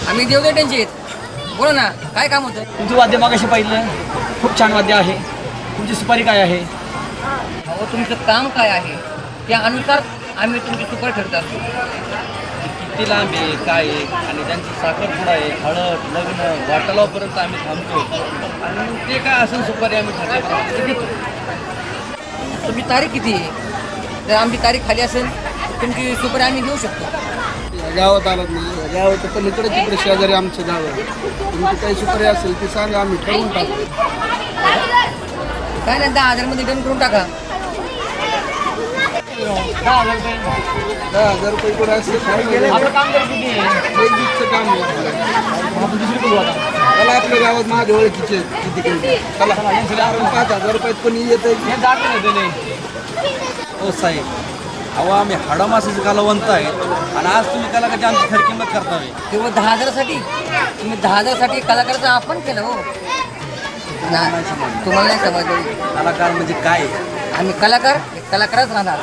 आम्ही देवदेटांचे आहेत. बोला ना, काय काम होतं? तुमचं वाद्य मागाशी पाहिलं, खूप छान वाद्य आहे. तुमची सुपारी काय आहे? अहो, तुमचं काम काय आहे त्या अनुसार आम्ही तुमची सुपर ठरत असतो. किती लांब आहे, काय आहे, आणि त्यांची साखरपुडा आहे, हळद, लग्न, वाटालापर्यंत आम्ही थांबतो. आणि मग ते काय असेल सुपारी आम्ही ठरवतो. तुमची तारीख किती आहे? जर आमची तारीख खाली असेल तुमची सुपारी आम्ही देऊ शकतो. गावात आलात ना, गावात पलीकडे तिकडे शेजारी आमचं गाव आहे. तुमची काही सुपारी असेल ती सांगा, आम्ही ठरवून टाकू. काय नाही, 10,000 मध्ये डन करून टाका. 10,000 रुपये कुठे असेल आपलं काम जर किती आहे? एक दिवसचं काम आहे आपलं. आपण दुसरी बोलू आता. त्याला आपल्या गावात माझ्या ओळखीचे किती किती चला 5,000 रुपयात कोणी येतं. हे जात नाही दिले. हो साहेब, अहो आम्ही हाडामासाचे कलावंत आहेत, आणि आज तुम्ही कलाकाराची आमची खरी किंमत करताय. केवळ 10,000साठी तुम्ही 10,000साठी कलाकाराचं आपण केलं हो. तुम्हाला नाही समजलं. कलाकार म्हणजे काय? आम्ही कलाकार, कलाकारच राहणार.